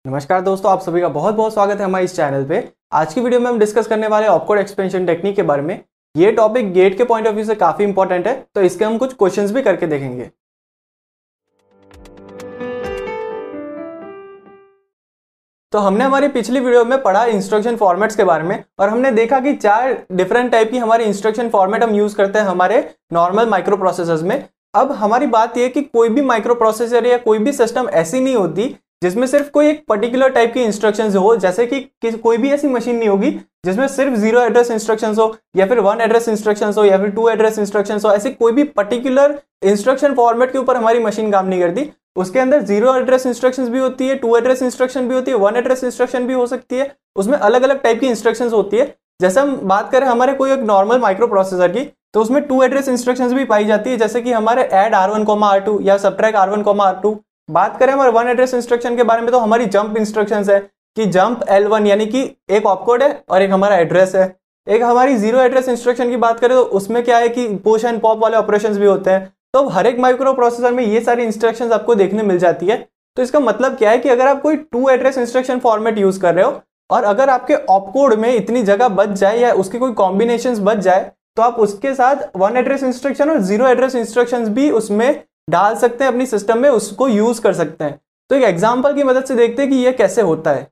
नमस्कार दोस्तों, आप सभी का बहुत बहुत स्वागत है हमारे इस चैनल पे। आज की वीडियो में हम डिस्कस करने वाले ऑपकोड एक्सपेंशन टेक्निक के बारे में। ये टॉपिक गेट के पॉइंट ऑफ व्यू से काफी इंपॉर्टेंट है, तो इसके हम कुछ क्वेश्चंस भी करके देखेंगे। तो हमने हमारी पिछली वीडियो में पढ़ा इंस्ट्रक्शन फॉर्मेट्स के बारे में, और हमने देखा कि 4 डिफरेंट टाइप की हमारी इंस्ट्रक्शन फॉर्मेट हम यूज करते हैं हमारे नॉर्मल माइक्रो प्रोसेसर्स में। अब हमारी बात यह है कि कोई भी माइक्रो प्रोसेसर या कोई भी सिस्टम ऐसी नहीं होती जिसमें सिर्फ कोई एक पर्टिकुलर टाइप की इंस्ट्रक्शंस हो। जैसे कि कोई भी ऐसी मशीन नहीं होगी जिसमें सिर्फ 0 एड्रेस इंस्ट्रक्शंस हो, या फिर 1 एड्रेस इंस्ट्रक्शंस हो, या फिर 2 एड्रेस इंस्ट्रक्शंस हो। ऐसी कोई भी पर्टिकुलर इंस्ट्रक्शन फॉर्मेट के ऊपर हमारी मशीन काम नहीं करती। उसके अंदर 0 एड्रेस इंस्ट्रक्शंस भी होती है, 2 एड्रेस इंस्ट्रक्शन भी होती है, 1 एड्रेस इंस्ट्रक्शन भी हो सकती है। उसमें अलग अलग टाइप की इंस्ट्रक्शंस होती है। जैसे हम बात करें हमारे कोई एक नॉर्मल माइक्रो प्रोसेसर की, तो उसमें 2 एड्रेस इंस्ट्रक्शंस भी पाई जाती है, जैसे कि हमारे ऐड R1, R2 या सबट्रैक्ट R1, R2। बात करें हमारे 1 एड्रेस इंस्ट्रक्शन के बारे में, तो हमारी जंप इंस्ट्रक्शंस है कि जंप L1, यानी कि एक ऑपकोड है और एक हमारा एड्रेस है। एक हमारी 0 एड्रेस इंस्ट्रक्शन की बात करें तो उसमें क्या है कि पुश एंड पॉप वाले ऑपरेशंस भी होते हैं। तो हर एक माइक्रो प्रोसेसर में ये सारी इंस्ट्रक्शंस आपको देखने मिल जाती है। तो इसका मतलब क्या है कि अगर आप कोई 2 एड्रेस इंस्ट्रक्शन फॉर्मेट यूज कर रहे हो, और अगर आपके ऑपकोड में इतनी जगह बच जाए या उसके कोई कॉम्बिनेशंस बच जाए, तो आप उसके साथ 1 एड्रेस इंस्ट्रक्शन और 0 एड्रेस इंस्ट्रक्शंस भी उसमें डाल सकते हैं, अपनी सिस्टम में उसको यूज कर सकते हैं। तो एक एग्जांपल की मदद से देखते हैं कि ये कैसे होता है।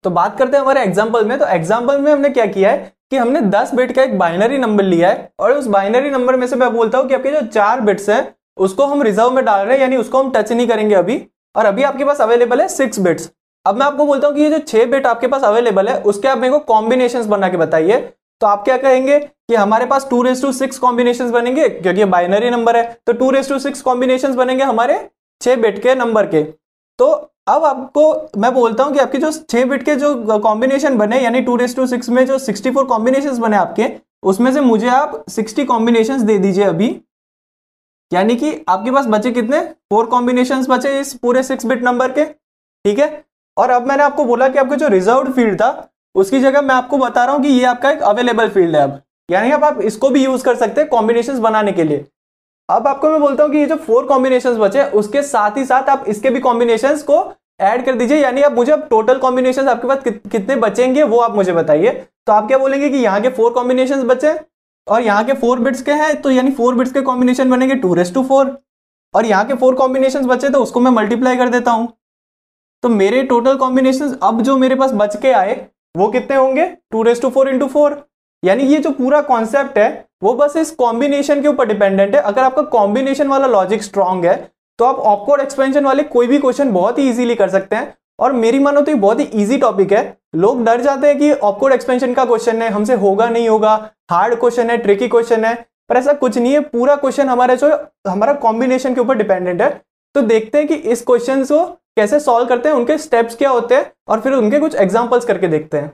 तो बात करते हैं हमारे एग्जांपल में। तो एग्जांपल में हमने क्या किया है कि हमने 10 बिट का एक बाइनरी नंबर लिया है, और उस बाइनरी नंबर में से मैं बोलता हूं कि आपके जो 4 बिट्स हैं उसको हम रिजर्व में डाल रहे हैं, यानी उसको हम टच नहीं करेंगे अभी। और अभी आपके पास अवेलेबल है 6 बिट्स। अब मैं आपको बोलता हूं कि ये जो 6 बिट आपके पास अवेलेबल है उसके आप मेरे को कॉम्बिनेशंस बना के बताइए। तो आप क्या कहेंगे कि हमारे पास 2:6 कॉम्बिनेशंस बनेंगे, क्योंकि ये बाइनरी नंबर है, तो 2:6 कॉम्बिनेशंस बनेंगे हमारे 6 बिट के नंबर के। तो अब आपको मैं बोलता हूं कि आपके जो 6 बिट के जो कॉम्बिनेशन बने, यानी 2:6 में जो 64 कॉम्बिनेशंस बने आपके, उसमें से मुझे आप 60 कॉम्बिनेशंस दे दीजिए अभी। यानी कि आपके पास बचे कितने? 4 कॉम्बिनेशंस बचे इस पूरे 6 बिट नंबर के, ठीक है। और अब मैंने आपको बोला कि आपका जो रिजर्व्ड फील्ड था उसकी जगह मैं आपको बता रहा हूं कि ये आपका एक अवेलेबल फील्ड है अब, यानी अब आप इसको भी यूज कर सकते हैं कॉम्बिनेशंस बनाने के लिए। अब आपको मैं बोलता हूं कि ये जो 4 कॉम्बिनेशंस बचे उसके साथ ही साथ आप इसके भी कॉम्बिनेशंस को ऐड कर दीजिए। यानी अब मुझे अब टोटल कॉम्बिनेशंस आपके पास कितने बचेंगे वो आप मुझे बताइए। तो आप क्या बोलेंगे कि यहाँ के 4 कॉम्बिनेशंस बचे और यहाँ के 4 बिट्स के हैं, तो यानी 4 बिट्स के कॉम्बिनेशन बनेंगे 2:4, और यहाँ के 4 कॉम्बिनेशंस बचे तो उसको मैं मल्टीप्लाई कर देता हूं। तो मेरे टोटल कॉम्बिनेशंस अब जो मेरे पास बच के आए वो कितने होंगे? 2:4 × 4। यानी ये जो पूरा कॉन्सेप्ट है वो बस इस कॉम्बिनेशन के ऊपर डिपेंडेंट है। अगर आपका कॉम्बिनेशन वाला लॉजिक स्ट्रांग है तो आप ऑपकोड एक्सपेंशन वाले कोई भी क्वेश्चन बहुत ही इजीली कर सकते हैं। और मेरी मानो तो ये बहुत ही इजी टॉपिक है। लोग डर जाते हैं कि ऑपकोड एक्सपेंशन का क्वेश्चन है, हमसे होगा नहीं होगा, हार्ड क्वेश्चन है, ट्रिकी क्वेश्चन है, पर ऐसा कुछ नहीं है। पूरा क्वेश्चन हमारे जो हमारा कॉम्बिनेशन के ऊपर डिपेंडेंट है। तो देखते हैं कि इस क्वेश्चन को कैसे सॉल्व करते हैं, उनके स्टेप्स क्या होते हैं, और फिर उनके कुछ एग्जांपल्स करके देखते हैं।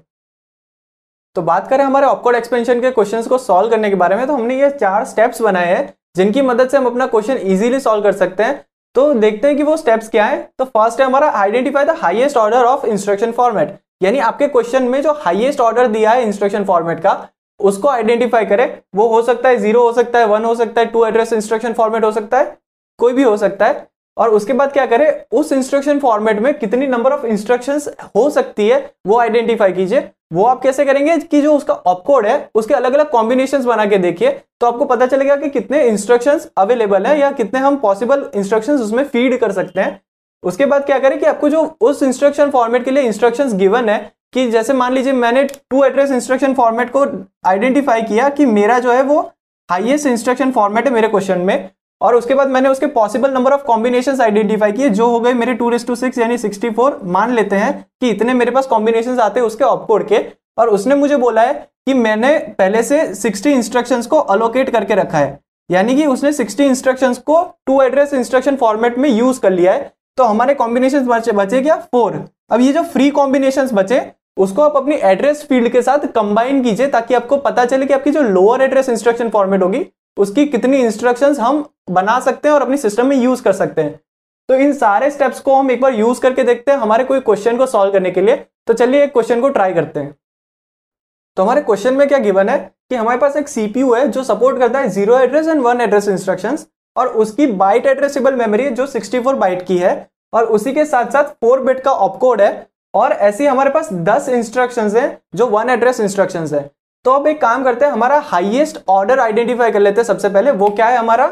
तो बात करें हमारे ऑपकोड एक्सपेंशन के क्वेश्चंस को सॉल्व करने के बारे में, तो हमने ये 4 स्टेप्स बनाए हैं जिनकी मदद से हम अपना क्वेश्चन इजीली सॉल्व कर सकते हैं। तो देखते हैं कि वो स्टेप्स क्या है। तो फर्स्ट है हमारा identify the highest order of instruction format, यानी आपके क्वेश्चन में जो हाईएस्ट ऑर्डर दिया है इंस्ट्रक्शन फॉर्मेट का उसको आइडेंटिफाई करें। वो हो सकता है 0 हो सकता है, 1 हो सकता है, 2 एड्रेस इंस्ट्रक्शन फॉर्मेट हो सकता है, कोई भी हो सकता है। और उसके बाद क्या करें, उस इंस्ट्रक्शन फॉर्मेट में कितनी नंबर ऑफ इंस्ट्रक्शंस हो सकती है वो आइडेंटिफाई कीजिए। वो आप कैसे करेंगे कि जो उसका ऑपकोड है उसके अलग अलग कॉम्बिनेशंस बना के देखिए, तो आपको पता चलेगा कि कितने इंस्ट्रक्शंस अवेलेबल है या कितने हम पॉसिबल इंस्ट्रक्शंस उसमें फीड कर सकते हैं। उसके बाद क्या करें कि आपको जो उस इंस्ट्रक्शन फॉर्मेट के लिए इंस्ट्रक्शंस गिवन है, कि जैसे मान लीजिए मैंने 2 एड्रेस इंस्ट्रक्शन फॉर्मेट को आइडेंटिफाई किया कि मेरा जो है वो हाईएस्ट इंस्ट्रक्शन फॉर्मेट है मेरे क्वेश्चन में, और उसके बाद मैंने उसके possible number of combinations identify किए जो हो गए मेरे 2:6 यानी 64। मान लेते हैं कि इतने मेरे पास कॉम्बिनेशंस आते हैं उसके ऑपकोड के, और उसने मुझे बोला है कि मैंने पहले से 60 इंस्ट्रक्शंस को अलोकेट करके रखा है, यानी कि उसने 60 इंस्ट्रक्शंस को 2 एड्रेस इंस्ट्रक्शन फॉर्मेट में यूज कर लिया है। तो हमारे कॉम्बिनेशंस बचे क्या? 4। अब ये जो फ्री कॉम्बिनेशंस बचे उसको आप अपनी एड्रेस फील्ड के साथ कंबाइन कीजिए, ताकि आपको पता चले कि आपकी जो लोअर एड्रेस इंस्ट्रक्शन फॉर्मेट होगी उसकी कितनी इंस्ट्रक्शंस हम बना सकते हैं और अपनी सिस्टम में यूज कर सकते हैं। तो इन सारे स्टेप्स को हम एक बार यूज करके देखते हैं हमारे कोई क्वेश्चन को सॉल्व करने के लिए। तो चलिए एक क्वेश्चन को ट्राई करते हैं। तो हमारे क्वेश्चन में क्या गिवन है कि हमारे पास एक सीपीयू है जो सपोर्ट करता है 0 एड्रेस एंड 1 एड्रेस इंस्ट्रक्शंस, और उसकी बाइट एड्रेसेबल मेमोरी जो 64 बाइट की है, और उसी के साथ साथ 4 बिट का ऑपकोड है, और ऐसी हमारे पास 10 इंस्ट्रक्शंस हैं जो वन एड्रेस इंस्ट्रक्शंस है। तो अब एक काम करते हैं, हमारा हाईएस्ट ऑर्डर आइडेंटिफाई कर लेते हैं सबसे पहले। वो क्या है, हमारा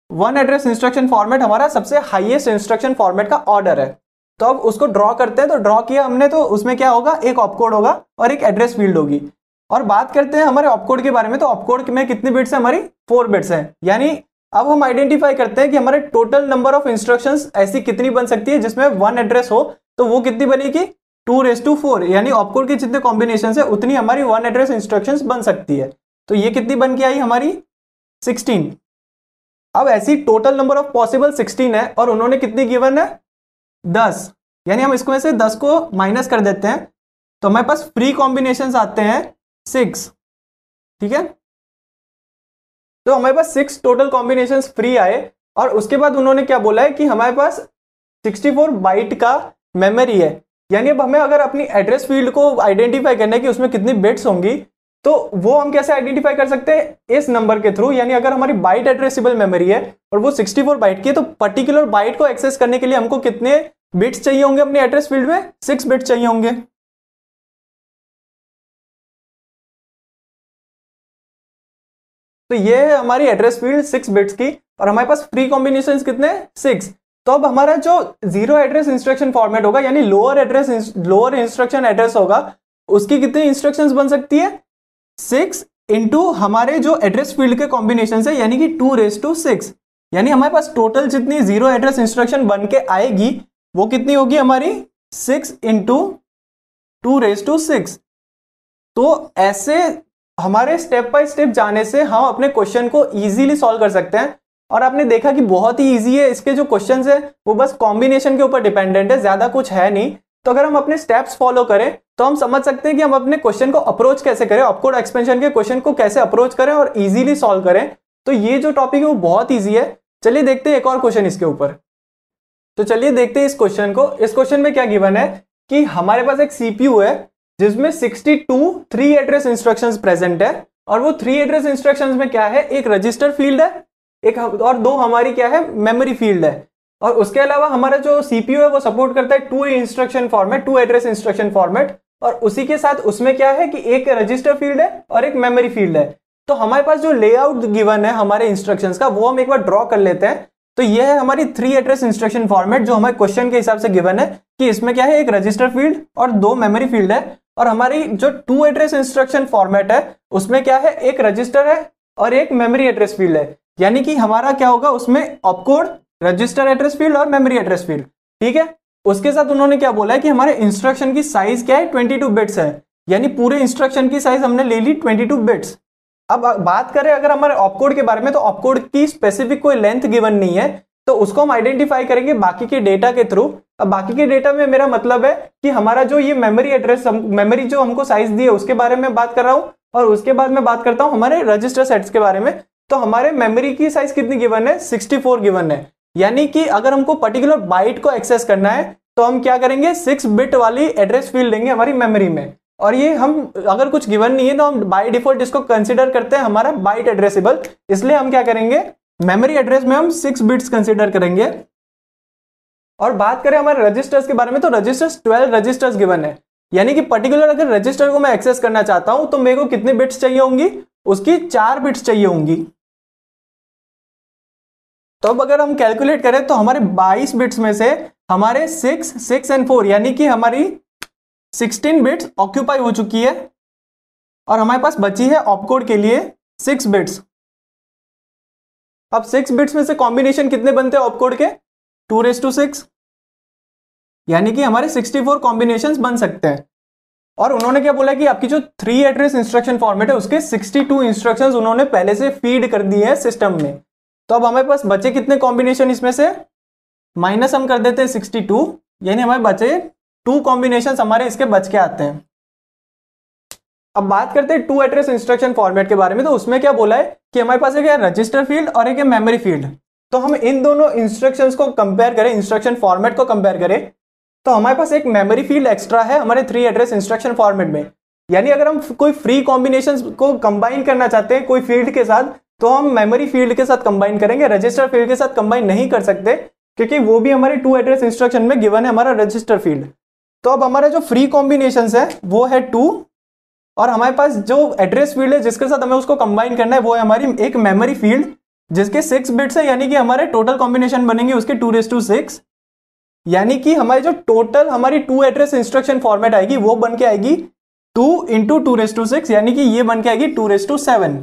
वन एड्रेस इंस्ट्रक्शन फॉर्मेट हमारा सबसे हाईएस्ट इंस्ट्रक्शन फॉर्मेट का ऑर्डर है। तो अब उसको ड्रॉ करते हैं। तो ड्रॉ किया हमने, तो उसमें क्या होगा, एक ऑपकोड होगा और एक एड्रेस फील्ड होगी। और बात करते हैं हमारे ऑपकोड के बारे में। तो ऑपकोड में कितनी बिट्स है, हमारी 4 बिट्स है। यानी अब हम आइडेंटिफाई करते हैं कि हमारे टोटल नंबर ऑफ इंस्ट्रक्शंस ऐसी कितनी बन सकती है जिसमें वन एड्रेस हो। तो वो कितनी बनेगी, 2⁴, यानी ऑपकोड के जितने कॉम्बिनेशन है उतनी हमारी वन एड्रेस इंस्ट्रक्शंस बन सकती है। तो ये कितनी बन के आई हमारी 16। अब ऐसी टोटल नंबर ऑफ पॉसिबल 16 है और उन्होंने कितनी गिवन है, 10। यानी हम इसको में से 10 को माइनस कर देते हैं तो हमारे पास फ्री कॉम्बिनेशंस आते हैं 6। ठीक है, तो हमारे पास 6 टोटल कॉम्बिनेशंस फ्री आए। और उसके बाद उन्होंने क्या बोला है कि हमारे पास 64 बाइट का मेमोरी है। यानी अब हमें अगर अपनी एड्रेस फील्ड को आइडेंटिफाई करना है कि उसमें कितनी बिट्स होंगी, तो वो हम कैसे आइडेंटिफाई कर सकते हैं, इस नंबर के थ्रू। यानी अगर हमारी बाइट एड्रेसेबल मेमोरी है और वो 64 बाइट की है, तो पर्टिकुलर बाइट को एक्सेस करने के लिए हमको कितने बिट्स चाहिए होंगे अपने एड्रेस फील्ड में, 6 बिट्स चाहिए होंगे। तो ये है हमारी एड्रेस फील्ड 6 बिट्स की, और हमारे पास फ्री कॉम्बिनेशंस कितने, 6। तो अब हमारा जो जीरो एड्रेस इंस्ट्रक्शन फॉर्मेट होगा, यानी लोअर इंस्ट्रक्शन एड्रेस होगा, उसकी कितनी इंस्ट्रक्शंस बन सकती है, 6 इंटू हमारे जो एड्रेस फील्ड के कॉम्बिनेशन है, यानी कि 2⁶। यानी हमारे पास टोटल जितनी जीरो एड्रेस इंस्ट्रक्शन बन के आएगी वो कितनी होगी हमारी, 6 इंटू 2⁶। तो ऐसे हमारे स्टेप बाय स्टेप जाने से हम अपने क्वेश्चन को इजीली सॉल्व कर सकते हैं। और आपने देखा कि बहुत ही इजी है, इसके जो क्वेश्चंस है वो बस कॉम्बिनेशन के ऊपर डिपेंडेंट है, ज्यादा कुछ है नहीं। तो अगर हम अपने स्टेप्स फॉलो करें तो हम समझ सकते हैं कि हम अपने क्वेश्चन को अप्रोच कैसे करें, ऑपकोड एक्सपेंशन के क्वेश्चन को कैसे अप्रोच करें और इजीली सॉल्व करें। तो ये जो टॉपिक है वो बहुत ईजी है। चलिए देखते हैं एक और क्वेश्चन इसके ऊपर। तो चलिए देखते हैं इस क्वेश्चन को। इस क्वेश्चन में क्या गिवन है कि हमारे पास एक सीपीयू है जिसमें 62 3 एड्रेस इंस्ट्रक्शंस प्रेजेंट है, और वो 3 एड्रेस इंस्ट्रक्शंस में क्या है, एक रजिस्टर फील्ड है, एक और 2 हमारी क्या है, मेमोरी फील्ड है। और उसके अलावा हमारा जो सीपीयू है वो सपोर्ट करता है 2 instruction format, 2 address instruction format, और उसी के साथ उसमें क्या है कि एक रजिस्टर फील्ड है और एक मेमोरी फील्ड है। तो हमारे पास जो लेआउट गिवन है हमारे इंस्ट्रक्शंस का, वो हम एक बार ड्रॉ कर लेते हैं। तो ये है हमारी 3 एड्रेस इंस्ट्रक्शन फॉर्मेट जो हमारे क्वेश्चन के हिसाब से गिवन है कि इसमें क्या है, एक रजिस्टर फील्ड और 2 मेमोरी फील्ड है। और हमारी जो 2 एड्रेस इंस्ट्रक्शन फॉर्मेट है उसमें क्या है, एक रजिस्टर है और एक मेमोरी एड्रेस फील्ड है। यानी कि हमारा क्या होगा, उसमें ऑपकोड, रजिस्टर एड्रेस फील्ड और मेमोरी एड्रेस फील्ड। ठीक है, उसके साथ उन्होंने क्या बोला है कि हमारे इंस्ट्रक्शन की साइज क्या है, 22 बिट्स है। यानी पूरे इंस्ट्रक्शन की साइज हमने ले ली 22 बिट्स। अब बात करें अगर हमारे ऑपकोड के बारे में, तो ऑपकोड की स्पेसिफिक कोई लेंथ गिवन नहीं है, तो उसको हम आइडेंटिफाई करेंगे बाकी के डेटा के थ्रू। अब बाकी के डेटा में मेरा मतलब है कि हमारा जो ये मेमोरी एड्रेस, मेमोरी जो हमको साइज दी है उसके बारे में बात कर रहा हूं, और उसके बाद मैं बात करता हूं हमारे रजिस्टर सेट्स के बारे में। तो हमारे मेमोरी की साइज कितनी गिवन है, 64 गिवन है। यानी कि अगर हमको पर्टिकुलर बाइट को एक्सेस करना है तो हम क्या करेंगे, 6 बिट वाली एड्रेस फील्ड लेंगे हमारी मेमोरी में। और ये हम अगर कुछ गिवन नहीं है तो हम बाय डिफॉल्ट इसको कंसिडर करते हैं हमारा बाइट एड्रेसेबल, इसलिए हम क्या करेंगे, मेमोरी एड्रेस में हम 6 बिट्स कंसिडर करेंगे। और बात करें हमारे रजिस्टर्स के बारे में, तो रजिस्टर्स 12 रजिस्टर्स गिवन है। यानी कि पर्टिकुलर अगर रजिस्टर को मैं एक्सेस करना चाहता हूं तो मेरे को कितने बिट्स चाहिए होंगी, उसकी 4 बिट्स चाहिए होंगी। तो अब अगर हम कैलकुलेट करें तो हमारे 22 बिट्स में से हमारे 6, 6 और 4 यानी कि हमारी 16 बिट्स ऑक्यूपाई हो चुकी है, और हमारे पास बची है ऑपकोड के लिए 6 बिट्स। अब 6 बिट्स में से कॉम्बिनेशन कितने बनते हैं ऑपकोड के, 2⁶, यानी कि हमारे 64 कॉम्बिनेशंस बन सकते हैं। और उन्होंने क्या बोला कि आपकी जो 3 एड्रेस इंस्ट्रक्शन फॉर्मेट है उसके 62 इंस्ट्रक्शंस उन्होंने पहले से फीड कर दिए हैं सिस्टम में। तो अब हमारे पास बचे कितने कॉम्बिनेशन, इसमें से माइनस हम कर देते हैं 62, यानी हमारे बचे 2 कॉम्बिनेशन हमारे इसके बच के आते हैं। अब बात करते हैं 2 एड्रेस इंस्ट्रक्शन फॉर्मेट के बारे में। तो उसमें क्या बोला है कि हमारे पास एक है रजिस्टर फील्ड और एक है मेमोरी फील्ड। तो हम इन दोनों इंस्ट्रक्शंस को कंपेयर करें, इंस्ट्रक्शन फॉर्मेट को कंपेयर करें, तो हमारे पास एक मेमोरी फील्ड एक्स्ट्रा है हमारे 3 एड्रेस इंस्ट्रक्शन फॉर्मेट में। यानी अगर हम कोई फ्री कॉम्बिनेशंस को कंबाइन करना चाहते हैं कोई फील्ड के साथ, तो हम मेमोरी फील्ड के साथ कंबाइन करेंगे, रजिस्टर फील्ड के साथ कंबाइन नहीं कर सकते, क्योंकि वो भी हमारी टू एड्रेस इंस्ट्रक्शन में गिवन है हमारा रजिस्टर फील्ड। तो अब हमारा जो फ्री कॉम्बिनेशंस है वो है 2, और हमारे पास जो एड्रेस फील्ड है जिसके साथ हमें उसको कंबाइन करना है वो है हमारी एक मेमोरी फील्ड जिसके 6 बिट्स है, यानी कि हमारे टोटल कॉम्बिनेशन बनेंगे उसके 2⁶, यानी कि हमारी जो टोटल हमारी टू एड्रेस इंस्ट्रक्शन फॉर्मेट आएगी वो बन के आएगी 2 × 2⁶, यानी कि ये बन के आएगी 2�7।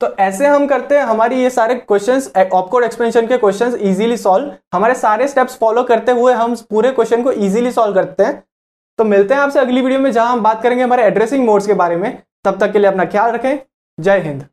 तो ऐसे हम करते हैं हमारी ये सारे क्वेश्चंस, ऑपकोड एक्सपेंशन के क्वेश्चंस इजीली सॉल्व। हमारे सारे स्टेप्स फॉलो करते हुए हम पूरे क्वेश्चन को इजीली सॉल्व करते हैं। तो मिलते हैं आपसे अगली वीडियो में जहां हम बात करेंगे हमारे एड्रेसिंग मोड्स के बारे में। तब तक के लिए अपना ख्याल रखें। जय हिंद।